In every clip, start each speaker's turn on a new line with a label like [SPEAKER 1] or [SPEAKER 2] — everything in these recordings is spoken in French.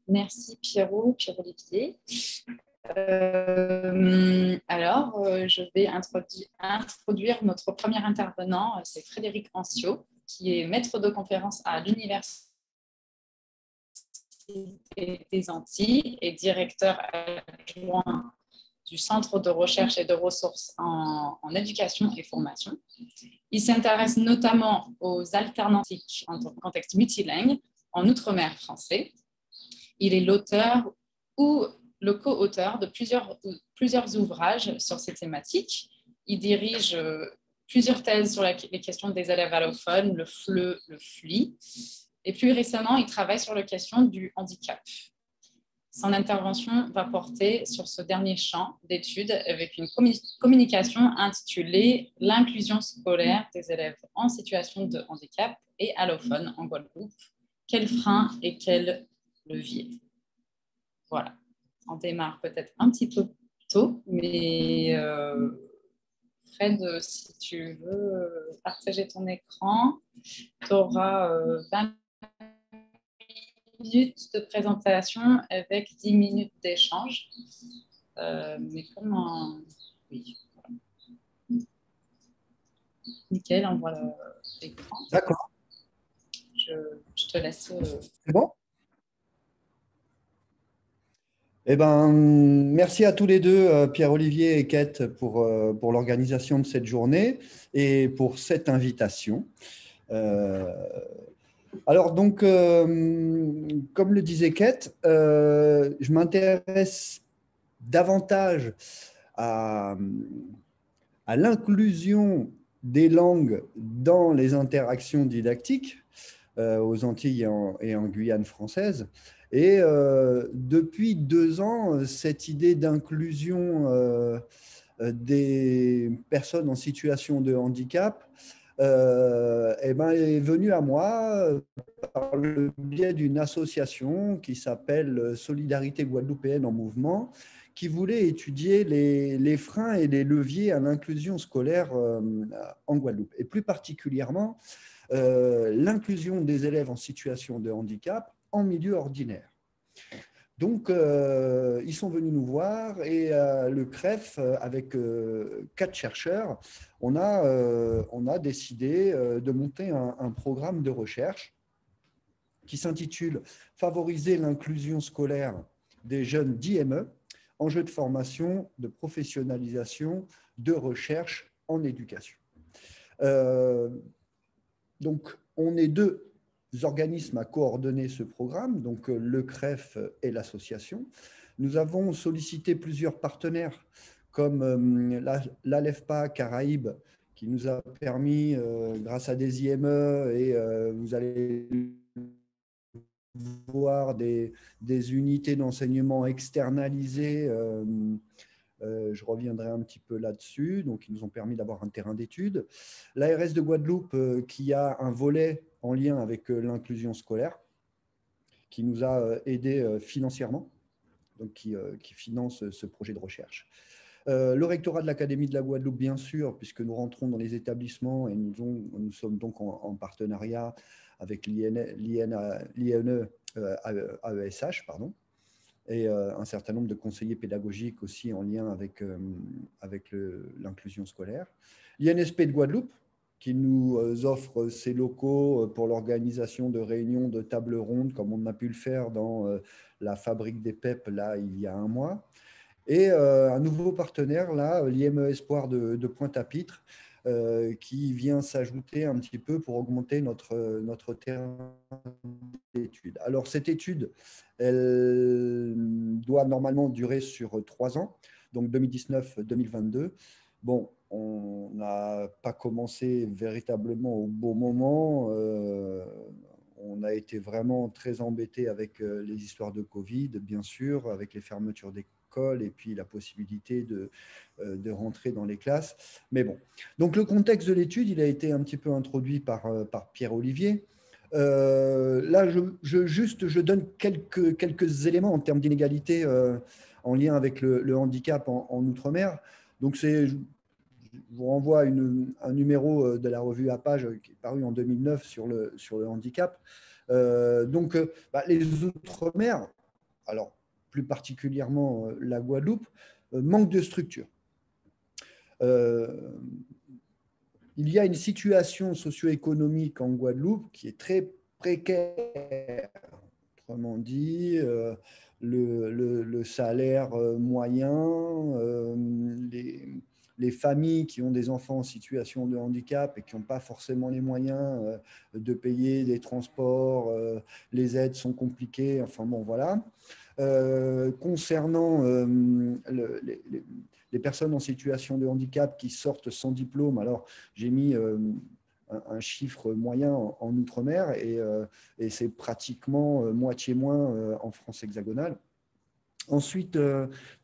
[SPEAKER 1] Merci Pierre-Olivier. Je vais introduire notre premier intervenant, c'est Frédéric Ancio, qui est maître de conférence à l'Université des Antilles et directeur adjoint du Centre de recherche et de ressources en éducation et formation. Il s'intéresse notamment aux alternances en contexte multilingue en outre-mer français. Il est l'auteur ou le co-auteur de plusieurs ouvrages sur ces thématiques. Il dirige plusieurs thèses sur les questions des élèves allophones, le FLE, le FLI. Et plus récemment, il travaille sur la question du handicap. Son intervention va porter sur ce dernier champ d'études avec une communication intitulée « L'inclusion scolaire des élèves en situation de handicap et allophones en Guadeloupe. Quels freins et quels leviers ?» Voilà, on démarre peut-être un petit peu tôt, mais Fred, si tu veux partager ton écran, tu auras 20 minutes de présentation avec 10 minutes d'échange. Mais comment... Oui. Nickel, on voit l'écran.
[SPEAKER 2] D'accord.
[SPEAKER 1] Je te laisse...
[SPEAKER 2] C'est bon? Eh ben, merci à tous les deux, Pierre-Olivier et Kate, pour l'organisation de cette journée et pour cette invitation. Alors, donc, comme le disait Kate, je m'intéresse davantage à l'inclusion des langues dans les interactions didactiques aux Antilles et en Guyane française. Et depuis 2 ans, cette idée d'inclusion des personnes en situation de handicap est venue à moi par le biais d'une association qui s'appelle Solidarité Guadeloupéenne en Mouvement, qui voulait étudier les freins et les leviers à l'inclusion scolaire en Guadeloupe, et plus particulièrement l'inclusion des élèves en situation de handicap en milieu ordinaire. Donc, ils sont venus nous voir et le CREF, avec 4 chercheurs, on a décidé de monter un programme de recherche qui s'intitule « Favoriser l'inclusion scolaire des jeunes d'IME, enjeux de formation, de professionnalisation, de recherche en éducation ». Donc, on est 2 organismes à coordonner ce programme, donc le CREF et l'association. Nous avons sollicité plusieurs partenaires comme l'ALEFPA Caraïbes, qui nous a permis, grâce à des IME, et vous allez voir des unités d'enseignement externalisées. Je reviendrai un petit peu là-dessus. Donc, ils nous ont permis d'avoir un terrain d'études. L'ARS de Guadeloupe, qui a un volet en lien avec l'inclusion scolaire, qui nous a aidés financièrement, donc qui finance ce projet de recherche. Le rectorat de l'Académie de la Guadeloupe, bien sûr, puisque nous rentrons dans les établissements et nous sommes donc en partenariat avec l'INE AESH, pardon, et un certain nombre de conseillers pédagogiques aussi en lien avec l'inclusion scolaire. L'INSP de Guadeloupe, qui nous offre ses locaux pour l'organisation de réunions de tables rondes, comme on a pu le faire dans la fabrique des PEP, là, il y a un mois. Et un nouveau partenaire, là, l'IME Espoir de Pointe-à-Pitre, qui vient s'ajouter un petit peu pour augmenter notre terrain d'études. Alors, cette étude, elle doit normalement durer sur 3 ans, donc 2019-2022. Bon, on n'a pas commencé véritablement au bon moment. On a été vraiment très embêtés avec les histoires de Covid, bien sûr, avec les fermetures d'écoles et puis la possibilité de rentrer dans les classes. Mais bon, donc le contexte de l'étude, il a été un petit peu introduit par Pierre-Olivier. Là, je donne quelques éléments en termes d'inégalité en lien avec le handicap en Outre-mer. Donc, je vous renvoie à un numéro de la revue à page qui est paru en 2009 sur le handicap. Les Outre-mer, alors plus particulièrement la Guadeloupe, manque de structure. Il y a une situation socio-économique en Guadeloupe qui est très précaire. Autrement dit, le salaire moyen, les familles qui ont des enfants en situation de handicap et qui n'ont pas forcément les moyens de payer des transports, les aides sont compliquées, enfin bon, voilà. Concernant les personnes en situation de handicap qui sortent sans diplôme, alors j'ai mis un chiffre moyen en Outre-mer et c'est pratiquement moitié moins en France hexagonale. Ensuite,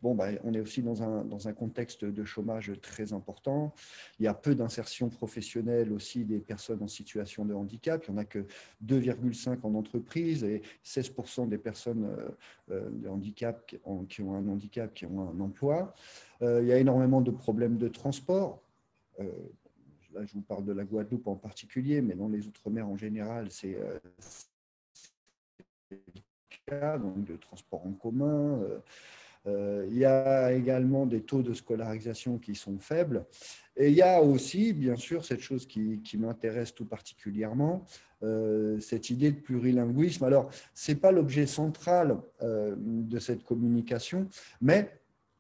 [SPEAKER 2] bon, on est aussi dans un contexte de chômage très important. Il y a peu d'insertion professionnelle aussi des personnes en situation de handicap. Il n'y en a que 2,5 en entreprise et 16% des personnes de handicap qui ont un handicap, qui ont un emploi. Il y a énormément de problèmes de transport. Là, je vous parle de la Guadeloupe en particulier, mais dans les Outre-mer en général, c'est donc de transport en commun. Il y a également des taux de scolarisation qui sont faibles. Et il y a aussi, bien sûr, cette chose qui m'intéresse tout particulièrement, cette idée de plurilinguisme. Alors, ce n'est pas l'objet central de cette communication, mais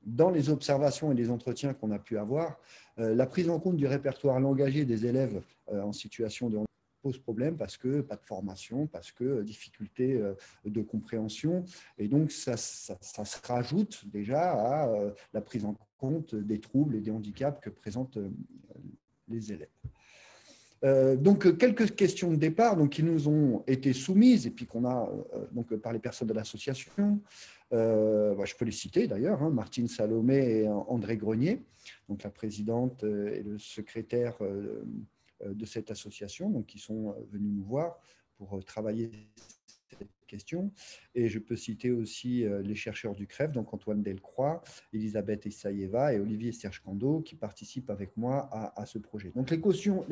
[SPEAKER 2] dans les observations et les entretiens qu'on a pu avoir, la prise en compte du répertoire langagier des élèves en situation de handicap pose problème parce que pas de formation, parce que difficulté de compréhension. Et donc, ça se rajoute déjà à la prise en compte des troubles et des handicaps que présentent les élèves. Donc, quelques questions de départ qui nous ont été soumises et puis qu'on a par les personnes de l'association. Je peux les citer d'ailleurs, Martine Salomé et André Grenier, donc la présidente et le secrétaire de cette association, donc qui sont venus nous voir pour travailler cette question. Et je peux citer aussi les chercheurs du CREF, donc Antoine Delcroix, Elisabeth Essaïeva et Olivier Serge-Cando, qui participent avec moi à ce projet. Donc les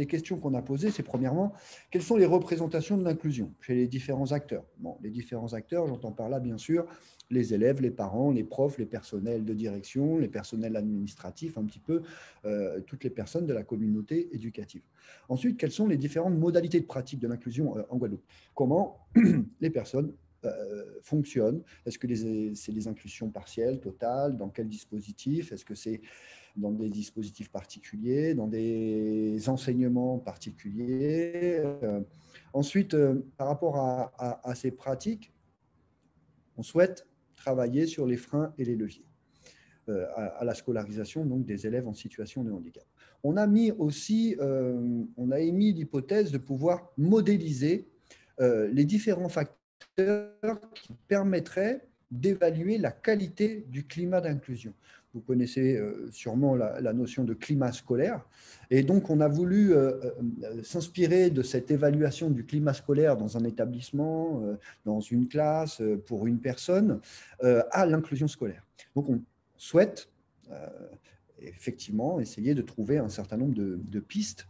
[SPEAKER 2] questions qu'on a posées, c'est premièrement, quelles sont les représentations de l'inclusion chez les différents acteurs? Bon, les différents acteurs, j'entends par là bien sûr les élèves, les parents, les profs, les personnels de direction, les personnels administratifs, un petit peu toutes les personnes de la communauté éducative. Ensuite, quelles sont les différentes modalités de pratique de l'inclusion en Guadeloupe? Comment les personnes fonctionnent? Est-ce que c'est des inclusions partielles, totales? Dans quel dispositif? Est-ce que c'est dans des dispositifs particuliers, dans des enseignements particuliers? Ensuite, par rapport à ces pratiques, on souhaite travailler sur les freins et les leviers à la scolarisation donc, des élèves en situation de handicap. On a émis l'hypothèse de pouvoir modéliser les différents facteurs qui permettraient d'évaluer la qualité du climat d'inclusion. Vous connaissez sûrement la notion de climat scolaire. Et donc, on a voulu s'inspirer de cette évaluation du climat scolaire dans un établissement, dans une classe, pour une personne, à l'inclusion scolaire. Donc, on souhaite effectivement essayer de trouver un certain nombre de pistes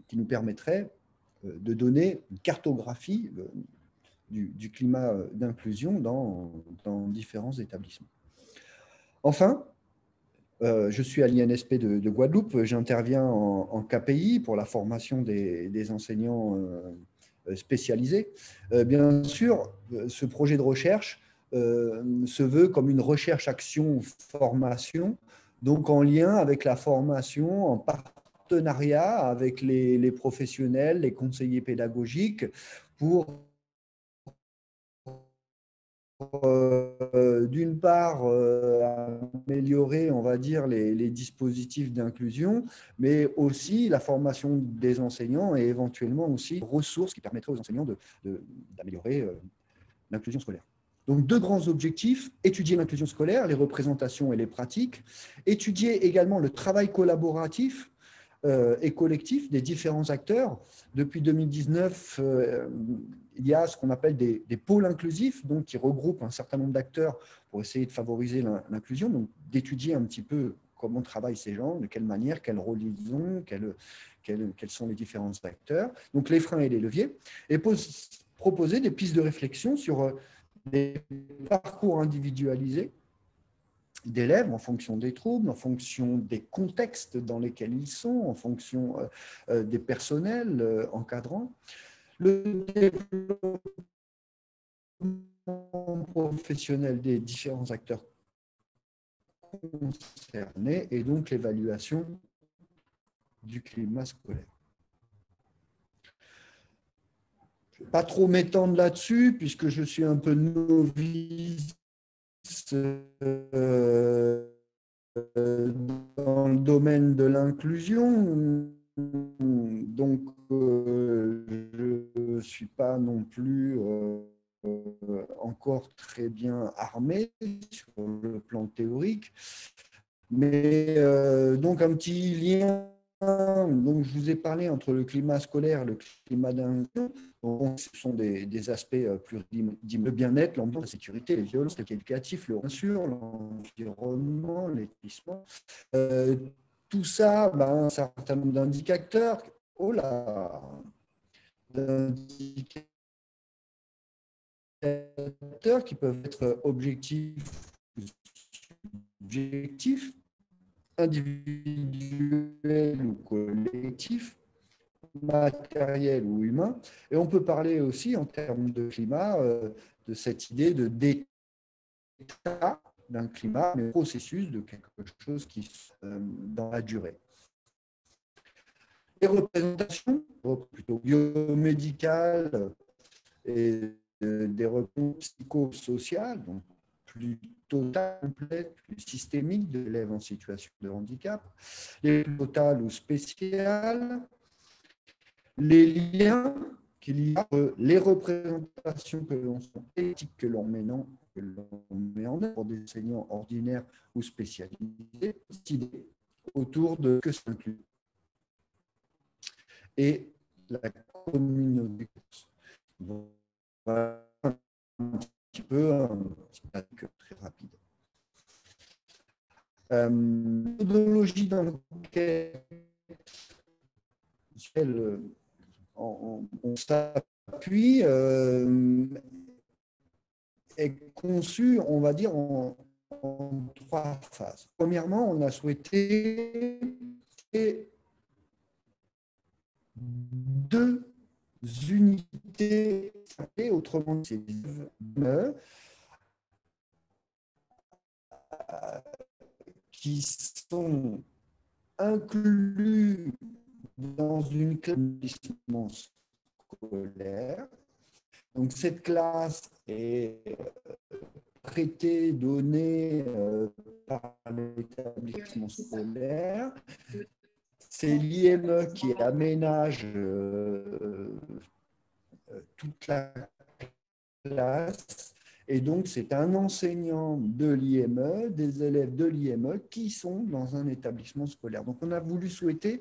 [SPEAKER 2] qui nous permettraient de donner une cartographie du climat d'inclusion dans différents établissements. Enfin, je suis à l'INSP de Guadeloupe, j'interviens en KPI pour la formation des enseignants spécialisés. Bien sûr, ce projet de recherche se veut comme une recherche-action-formation, donc en lien avec la formation, en partenariat avec les professionnels, les conseillers pédagogiques, pour d'une part améliorer, on va dire, les dispositifs d'inclusion, mais aussi la formation des enseignants et éventuellement aussi ressources qui permettraient aux enseignants d'améliorer l'inclusion scolaire. Donc, deux grands objectifs: étudier l'inclusion scolaire, les représentations et les pratiques, étudier également le travail collaboratif et collectif des différents acteurs. Depuis 2019, il y a ce qu'on appelle des pôles inclusifs, donc qui regroupent un certain nombre d'acteurs pour essayer de favoriser l'inclusion, donc d'étudier un petit peu comment travaillent ces gens, de quelle manière, quel rôle ils ont, quels sont les différents acteurs, donc les freins et les leviers, et proposer des pistes de réflexion sur des parcours individualisés d'élèves en fonction des troubles, en fonction des contextes dans lesquels ils sont, en fonction des personnels encadrants. Le développement professionnel des différents acteurs concernés et donc l'évaluation du climat scolaire. Je ne vais pas trop m'étendre là-dessus puisque je suis un peu novice dans le domaine de l'inclusion. Donc, je ne suis pas non plus encore très bien armé sur le plan théorique. Mais donc, un petit lien. Donc, je vous ai parlé entre le climat scolaire et le climat d'inclusion. Ce sont des aspects plus le bien-être, l'ambiance, la sécurité, les violences, l'éducatif, le bien sûr, l'environnement, l'établissement. Tout ça, un certain nombre d'indicateurs. Oh là, d'indicateurs qui peuvent être objectifs ou subjectifs, individuels ou collectifs, matériel ou humain. Et on peut parler aussi en termes de climat de cette idée d'état d'un climat, mais processus de quelque chose qui dans la durée. Les représentations, plutôt biomédicales et des représentations psychosociales, donc plutôt complètes, plus systémiques de l'élève en situation de handicap, les totales ou spéciales, les liens qu'il y a entre les représentations que l'on fait, éthiques que l'on met en œuvre pour des enseignants ordinaires ou spécialisés, autour de que ça inclut. Et la communauté. Voilà un petit peu très rapide. Méthodologie d'enquête, on s'appuie, est conçue, on va dire, en 3 phases. Premièrement, on a souhaité 2 unités, autrement dit, qui sont inclus dans une classe d'établissement scolaire. Donc, cette classe est prêtée, donnée par l'établissement scolaire. C'est l'IME qui aménage toute la classe. Et donc, c'est un enseignant de l'IME, des élèves de l'IME qui sont dans un établissement scolaire. Donc, on a souhaité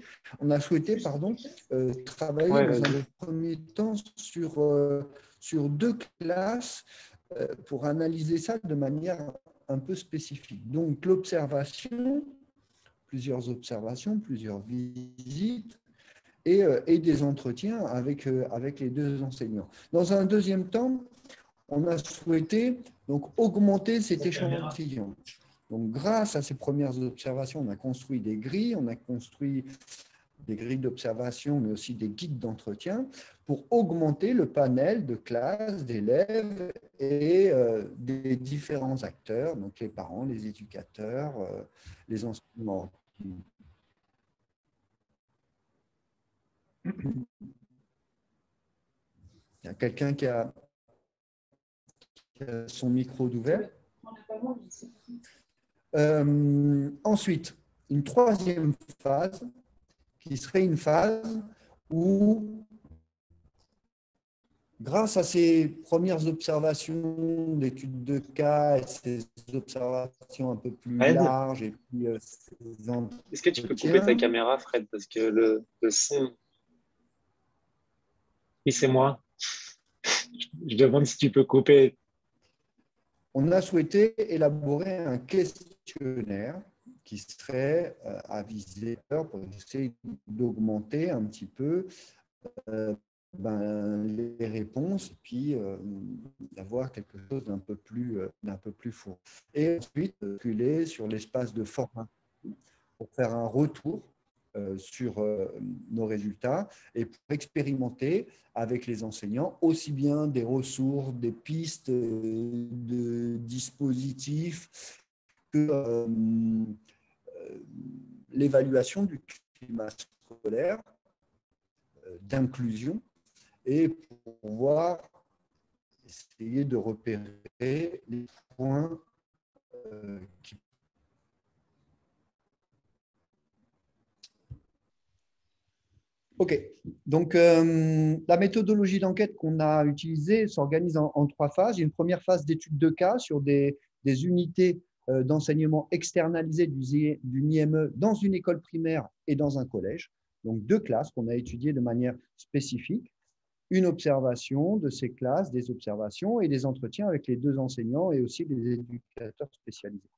[SPEAKER 2] travailler dans un premier temps sur 2 classes pour analyser ça de manière un peu spécifique. Donc, l'observation, plusieurs observations, plusieurs visites, et des entretiens avec les 2 enseignants. Dans un deuxième temps, on a souhaité donc augmenter cet échantillon. Donc, grâce à ces premières observations, on a construit des grilles, d'observation, mais aussi des guides d'entretien pour augmenter le panel de classes, d'élèves et des différents acteurs, donc les parents, les éducateurs, les enseignants. Il y a quelqu'un qui a son micro d'ouvert. Ensuite, une troisième phase qui serait une phase où, grâce à ces premières observations d'études de cas et ces observations un peu plus larges, et puis
[SPEAKER 3] est-ce que tu peux couper ta caméra, Fred, parce que le son... Oui, c'est moi. Je demande si tu peux couper.
[SPEAKER 2] On a souhaité élaborer un questionnaire qui serait à viser pour essayer d'augmenter un petit peu les réponses, puis d'avoir quelque chose d'un peu plus fourni. Et ensuite, reculer sur l'espace de formation pour faire un retour sur nos résultats et pour expérimenter avec les enseignants aussi bien des ressources, des pistes de dispositifs que l'évaluation du climat scolaire, d'inclusion, et pour pouvoir essayer de repérer les points qui. OK. Donc, la méthodologie d'enquête qu'on a utilisée s'organise en 3 phases. Il y a une première phase d'étude de cas sur des unités d'enseignement externalisées d'une IME dans une école primaire et dans un collège. Donc, 2 classes qu'on a étudiées de manière spécifique. Une observation de ces classes, des observations et des entretiens avec les 2 enseignants et aussi des éducateurs spécialisés.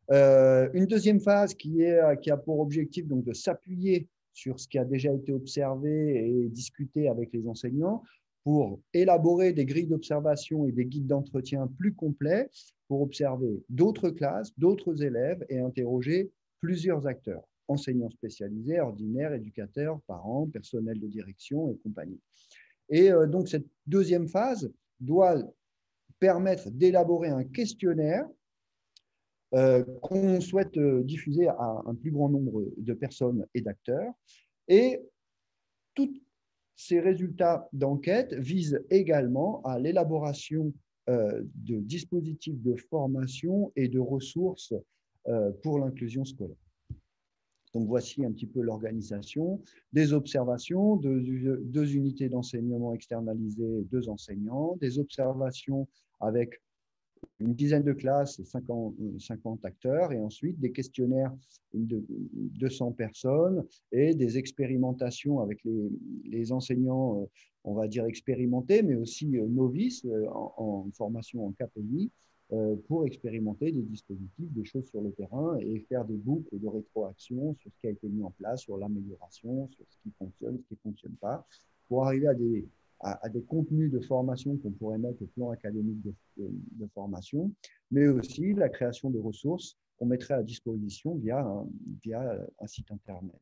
[SPEAKER 2] Une deuxième phase qui a pour objectif donc de s'appuyer sur ce qui a déjà été observé et discuté avec les enseignants pour élaborer des grilles d'observation et des guides d'entretien plus complets pour observer d'autres classes, d'autres élèves et interroger plusieurs acteurs, enseignants spécialisés, ordinaires, éducateurs, parents, personnel de direction et compagnie. Et donc, cette deuxième phase doit permettre d'élaborer un questionnaire qu'on souhaite diffuser à un plus grand nombre de personnes et d'acteurs. Et tous ces résultats d'enquête visent également à l'élaboration de dispositifs de formation et de ressources pour l'inclusion scolaire. Donc, voici un petit peu l'organisation, des observations, 2 unités d'enseignement externalisées, 2 enseignants, des observations avec une dizaine de classes et 50 acteurs, et ensuite des questionnaires de 200 personnes et des expérimentations avec les enseignants, on va dire expérimentés, mais aussi novices en formation en KPI, pour expérimenter des dispositifs, des choses sur le terrain et faire des boucles de rétroaction sur ce qui a été mis en place, sur l'amélioration, sur ce qui fonctionne, ce qui ne fonctionne pas, pour arriver à des contenus de formation qu'on pourrait mettre au plan académique de formation, mais aussi la création de ressources qu'on mettrait à disposition via un site Internet.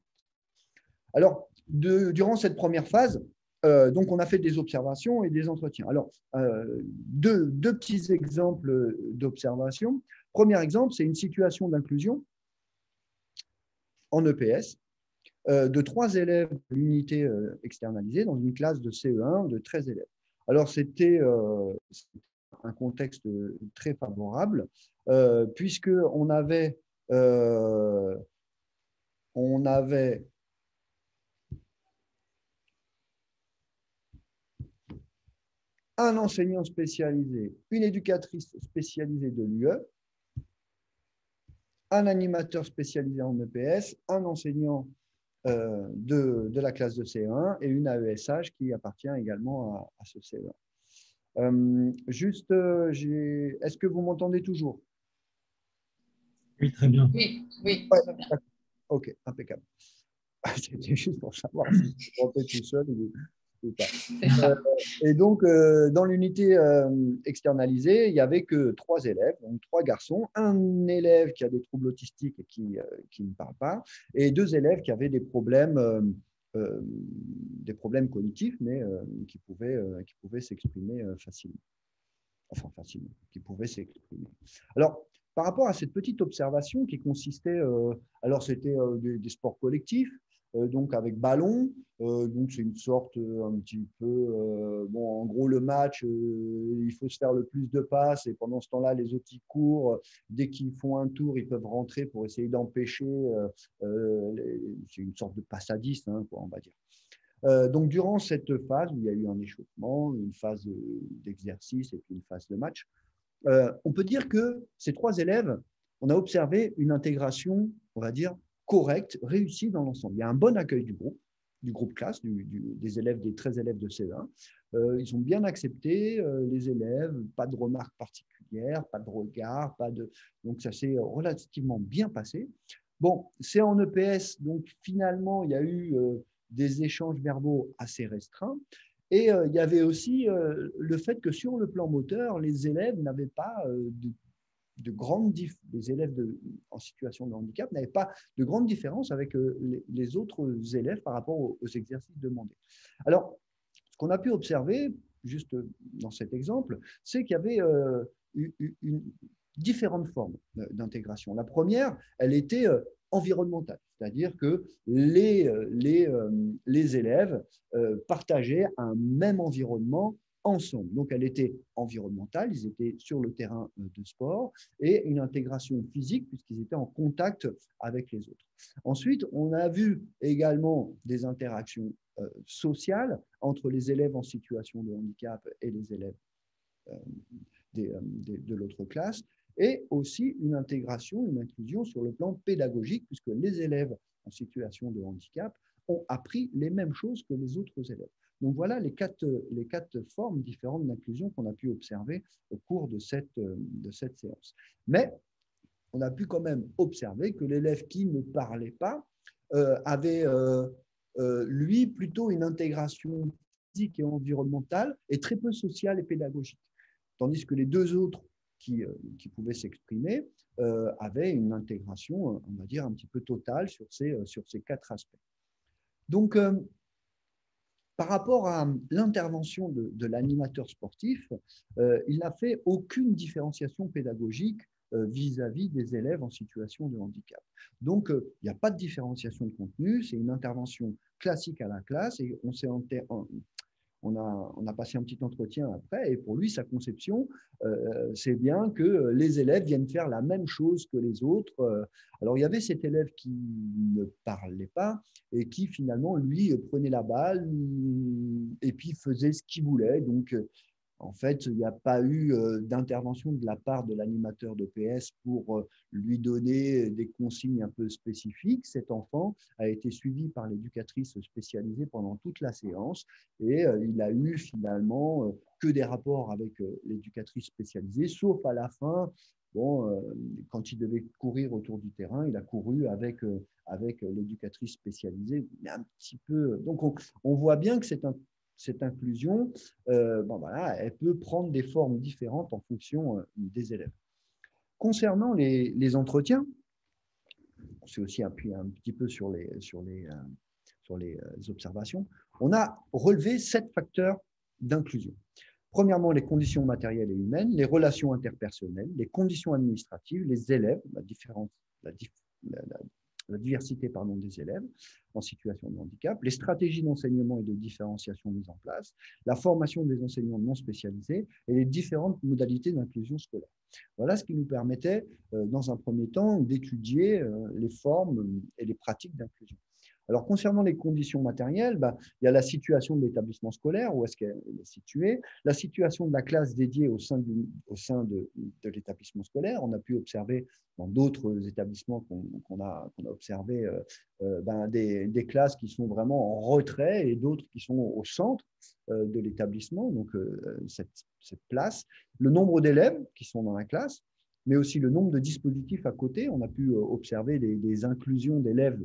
[SPEAKER 2] Alors, durant cette première phase, donc on a fait des observations et des entretiens. Alors, deux petits exemples d'observation. Premier exemple, c'est une situation d'inclusion en EPS de 3 élèves de l'unité externalisée dans une classe de CE1 de 13 élèves. Alors, c'était un contexte très favorable puisqu'on avait un enseignant spécialisé, une éducatrice spécialisée de l'UE, un animateur spécialisé en EPS, un enseignant de la classe de CE1 et une AESH qui appartient également à ce CE1. Est-ce que vous m'entendez toujours?
[SPEAKER 4] Oui, très bien.
[SPEAKER 1] Oui, oui,
[SPEAKER 2] ouais,
[SPEAKER 1] très bien.
[SPEAKER 2] Ok, impeccable. C'était juste pour savoir si je trompais tout seul ou pas. Et donc, dans l'unité externalisée, il n'y avait que 3 élèves, donc 3 garçons, un élève qui a des troubles autistiques et qui ne parle pas, et 2 élèves qui avaient des problèmes cognitifs, mais qui pouvaient s'exprimer facilement. Enfin, facilement, qui pouvaient s'exprimer. Alors, par rapport à cette petite observation qui consistait, alors c'était des sports collectifs, donc avec ballon, donc c'est une sorte un petit peu, bon, en gros le match, il faut se faire le plus de passes et pendant ce temps-là, les autres ils courent, dès qu'ils font un tour, ils peuvent rentrer pour essayer d'empêcher, c'est une sorte de passe à 10, hein, quoi, on va dire. Donc, durant cette phase où il y a eu un échauffement, une phase d'exercice et puis une phase de match, on peut dire que ces 3 élèves, on a observé une intégration, on va dire, correcte, réussie dans l'ensemble. Il y a un bon accueil du groupe classe, des élèves, des 13 élèves de CE1. Ils sont bien acceptés, les élèves, pas de remarques particulières, pas de regard, donc ça s'est relativement bien passé. Bon, c'est en EPS, donc finalement, il y a eu des échanges verbaux assez restreints. Et il y avait aussi le fait que sur le plan moteur, les élèves n'avaient pas les élèves en situation de handicap n'avaient pas de grande différence avec les autres élèves par rapport aux exercices demandés. Alors, ce qu'on a pu observer, juste dans cet exemple, c'est qu'il y avait une différentes formes d'intégration. La première, elle était environnementale, c'est-à-dire que les élèves partageaient un même environnement ensemble. Donc, elle était environnementale, ils étaient sur le terrain de sport, et une intégration physique puisqu'ils étaient en contact avec les autres. Ensuite, on a vu également des interactions sociales entre les élèves en situation de handicap et les élèves de l'autre classe, et aussi une intégration, une inclusion sur le plan pédagogique, puisque les élèves en situation de handicap ont appris les mêmes choses que les autres élèves. Donc voilà les quatre formes différentes d'inclusion qu'on a pu observer au cours de cette séance. Mais on a pu quand même observer que l'élève qui ne parlait pas avait, lui, plutôt une intégration physique et environnementale et très peu sociale et pédagogique. Tandis que les deux autres qui pouvaient s'exprimer avaient une intégration, on va dire, un petit peu totale sur ces quatre aspects. Donc, par rapport à l'intervention de l'animateur sportif, il n'a fait aucune différenciation pédagogique vis-à-vis des élèves en situation de handicap. Donc, il n'y a pas de différenciation de contenu, c'est une intervention classique à la classe et on a passé un petit entretien après, et pour lui, sa conception, c'est bien que les élèves viennent faire la même chose que les autres. Alors, il y avait cet élève qui ne parlait pas et qui, finalement, lui, prenait la balle et puis faisait ce qu'il voulait. Donc, en fait, il n'y a pas eu d'intervention de la part de l'animateur de PS pour lui donner des consignes un peu spécifiques. Cet enfant a été suivi par l'éducatrice spécialisée pendant toute la séance et il a eu finalement que des rapports avec l'éducatrice spécialisée, sauf à la fin. Bon, quand il devait courir autour du terrain, il a couru avec l'éducatrice spécialisée, mais un petit peu. Donc, on voit bien que cette inclusion, voilà, elle peut prendre des formes différentes en fonction des élèves. Concernant les entretiens, on s'est aussi appuyé un petit peu sur les observations, on a relevé 7 facteurs d'inclusion. Premièrement, les conditions matérielles et humaines, les relations interpersonnelles, les conditions administratives, les élèves, la diversité des élèves en situation de handicap, les stratégies d'enseignement et de différenciation mises en place, la formation des enseignants non spécialisés et les différentes modalités d'inclusion scolaire. Voilà ce qui nous permettait, dans un premier temps, d'étudier les formes et les pratiques d'inclusion. Alors, concernant les conditions matérielles, il y a la situation de l'établissement scolaire, où est-ce qu'elle est située, la situation de la classe dédiée au sein de l'établissement scolaire. On a pu observer dans d'autres établissements qu'on a observé des classes qui sont vraiment en retrait et d'autres qui sont au centre de l'établissement, donc cette place. Le nombre d'élèves qui sont dans la classe, mais aussi le nombre de dispositifs à côté. On a pu observer des inclusions d'élèves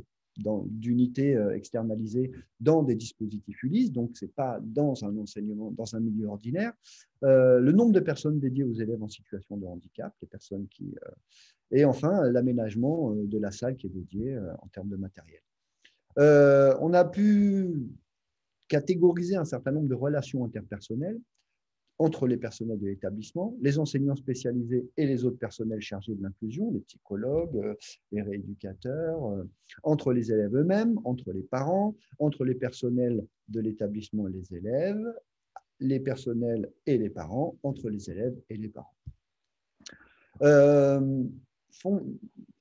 [SPEAKER 2] d'unités externalisées dans des dispositifs Ulysse, donc ce n'est pas dans un enseignement, dans un milieu ordinaire. Le nombre de personnes dédiées aux élèves en situation de handicap, les personnes qui… et enfin, l'aménagement de la salle qui est dédiée en termes de matériel. On a pu catégoriser un certain nombre de relations interpersonnelles entre les personnels de l'établissement, les enseignants spécialisés et les autres personnels chargés de l'inclusion, les psychologues, les rééducateurs, entre les élèves eux-mêmes, entre les parents, entre les personnels de l'établissement et les élèves, les personnels et les parents, entre les élèves et les parents.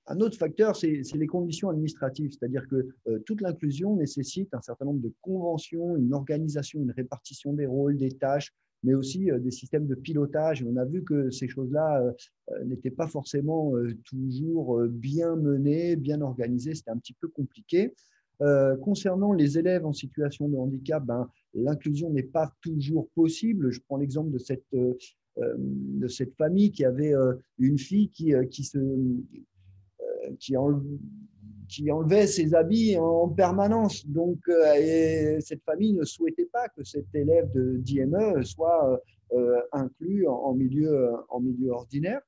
[SPEAKER 2] Un autre facteur, c'est les conditions administratives, c'est-à-dire que toute l'inclusion nécessite un certain nombre de conventions, une organisation, une répartition des rôles, des tâches, mais aussi des systèmes de pilotage. On a vu que ces choses-là n'étaient pas forcément toujours bien menées, bien organisées, c'était un petit peu compliqué. Concernant les élèves en situation de handicap, l'inclusion n'est pas toujours possible. Je prends l'exemple de cette famille qui avait une fille qui qui enlevait ses habits en permanence. Donc, et cette famille ne souhaitait pas que cet élève d'IME soit inclus en milieu ordinaire.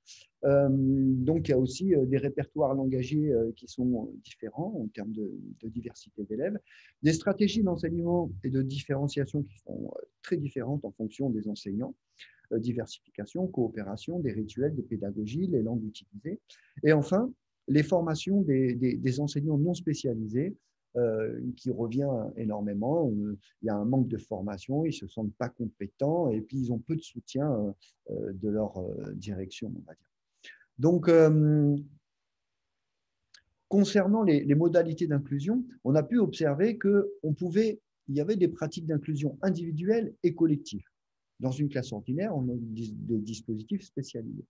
[SPEAKER 2] Donc, il y a aussi des répertoires langagiers qui sont différents en termes de diversité d'élèves, des stratégies d'enseignement et de différenciation qui sont très différentes en fonction des enseignants, diversification, coopération, des rituels, des pédagogies, les langues utilisées, et enfin, les formations des enseignants non spécialisés qui revient énormément. Il y a un manque de formation, ils ne se sentent pas compétents et puis ils ont peu de soutien de leur direction, on va dire. Donc, concernant les modalités d'inclusion, on a pu observer qu'il y avait des pratiques d'inclusion individuelles et collectives. Dans une classe ordinaire, on a des dispositifs spécialisés.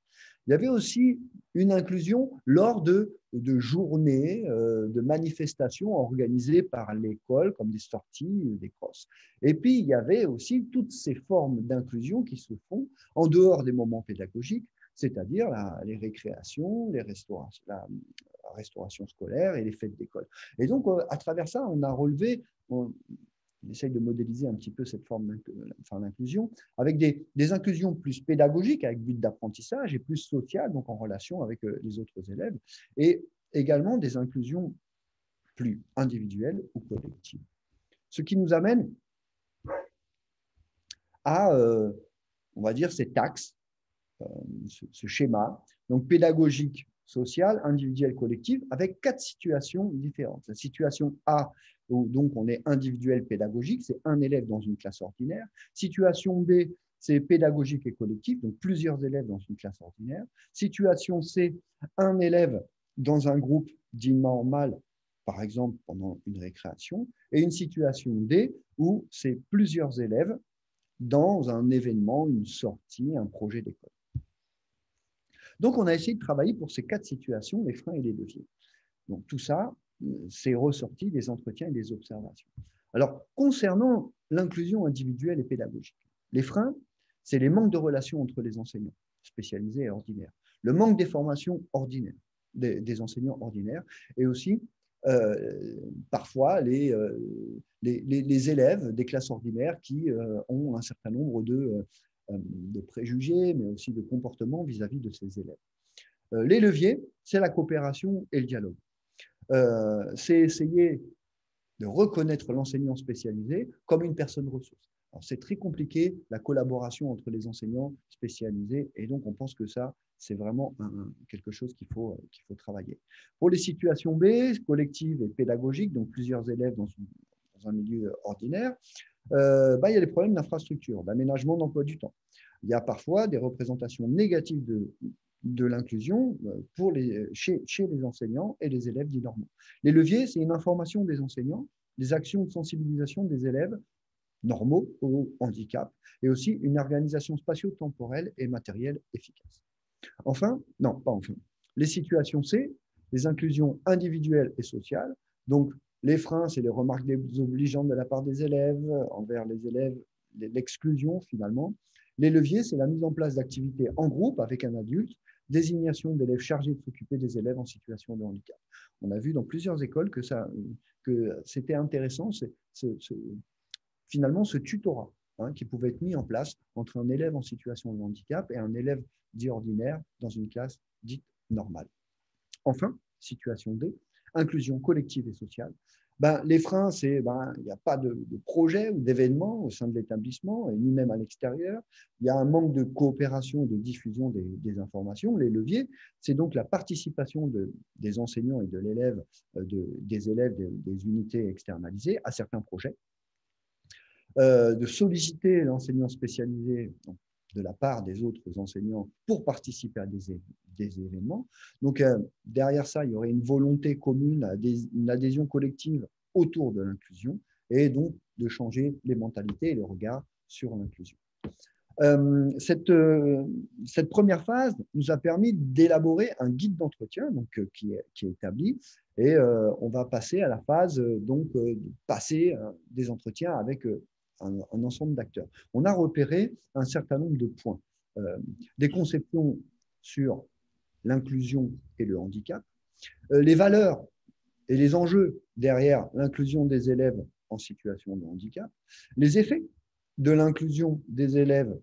[SPEAKER 2] Il y avait aussi une inclusion lors de journées, de manifestations organisées par l'école, comme des sorties, des crosses. Et puis, il y avait aussi toutes ces formes d'inclusion qui se font en dehors des moments pédagogiques, c'est-à-dire les récréations, la restauration scolaire et les fêtes d'école. Et donc, à travers ça, on a relevé... On essaye de modéliser un petit peu cette forme d'inclusion, avec des inclusions plus pédagogiques, avec but d'apprentissage, et plus sociales, donc en relation avec les autres élèves, et également des inclusions plus individuelles ou collectives. Ce qui nous amène à, on va dire, cet axe, ce schéma, donc pédagogique, social, individuel, collectif, avec 4 situations différentes. La situation A, où donc on est individuel pédagogique, c'est un élève dans une classe ordinaire. Situation B, c'est pédagogique et collectif, donc plusieurs élèves dans une classe ordinaire. Situation C, un élève dans un groupe dit normal, par exemple pendant une récréation. Et une situation D, où c'est plusieurs élèves dans un événement, une sortie, un projet d'école. Donc, on a essayé de travailler pour ces 4 situations, les freins et les leviers. Donc, tout ça, c'est ressorti des entretiens et des observations. Alors, concernant l'inclusion individuelle et pédagogique, les freins, c'est les manques de relations entre les enseignants spécialisés et ordinaires, le manque des formations ordinaires, des enseignants ordinaires, et aussi parfois les élèves des classes ordinaires qui ont un certain nombre de préjugés, mais aussi de comportements vis-à-vis de ces élèves. Les leviers, c'est la coopération et le dialogue. C'est essayer de reconnaître l'enseignant spécialisé comme une personne ressource. Alors, c'est très compliqué, la collaboration entre les enseignants spécialisés, et donc on pense que ça, c'est vraiment quelque chose qu'il faut travailler. Pour les situations B, collectives et pédagogiques, donc plusieurs élèves dans un milieu ordinaire, il y a des problèmes d'infrastructure, d'aménagement d'emploi du temps. Il y a parfois des représentations négatives de l'inclusion chez les enseignants et les élèves dits normaux. Les leviers, c'est une information des enseignants, des actions de sensibilisation des élèves normaux au handicap, et aussi une organisation spatio-temporelle et matérielle efficace. Les situations C, les inclusions individuelles et sociales. Donc, les freins, c'est les remarques désobligeantes de la part des élèves envers les élèves, l'exclusion finalement. Les leviers, c'est la mise en place d'activités en groupe avec un adulte, désignation d'élèves chargés de s'occuper des élèves en situation de handicap. On a vu dans plusieurs écoles que c'était intéressant, finalement, ce tutorat qui pouvait être mis en place entre un élève en situation de handicap et un élève dit ordinaire dans une classe dite normale. Enfin, situation D, inclusion collective et sociale. Les freins, c'est il n'y a pas de projet ou d'événement au sein de l'établissement, ni même à l'extérieur. Il y a un manque de coopération et de diffusion des informations. Les leviers, c'est donc la participation des enseignants et de l'élève, des élèves des unités externalisées à certains projets, de solliciter l'enseignant spécialisé de la part des autres enseignants pour participer à des événements. Donc, derrière ça, il y aurait une volonté commune, une adhésion collective autour de l'inclusion, et donc de changer les mentalités et le regard sur l'inclusion. Cette première phase nous a permis d'élaborer un guide d'entretien qui est établi, et on va passer à la phase de passer des entretiens avec un ensemble d'acteurs. On a repéré un certain nombre de points, des conceptions sur l'inclusion et le handicap, les valeurs et les enjeux derrière l'inclusion des élèves en situation de handicap, les effets de l'inclusion des élèves,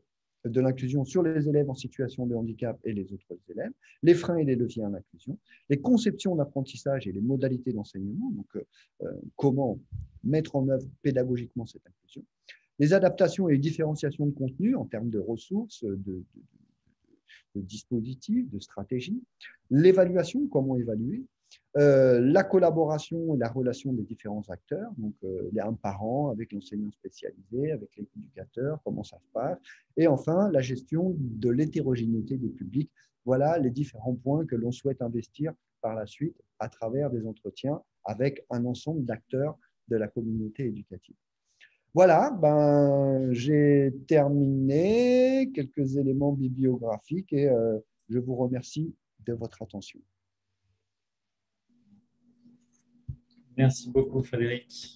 [SPEAKER 2] de l'inclusion sur les élèves en situation de handicap et les autres élèves, les freins et les leviers à l'inclusion, les conceptions d'apprentissage et les modalités d'enseignement, donc comment mettre en œuvre pédagogiquement cette inclusion, les adaptations et les différenciations de contenu en termes de ressources, de dispositifs, de stratégies, l'évaluation, comment évaluer, la collaboration et la relation des différents acteurs, donc un parent avec l'enseignant spécialisé, avec l'éducateur, comment ça se passe, et enfin la gestion de l'hétérogénéité des publics. Voilà les différents points que l'on souhaite investir par la suite à travers des entretiens avec un ensemble d'acteurs de la communauté éducative. Voilà, j'ai terminé quelques éléments bibliographiques et je vous remercie de votre attention.
[SPEAKER 4] Merci beaucoup, Frédéric.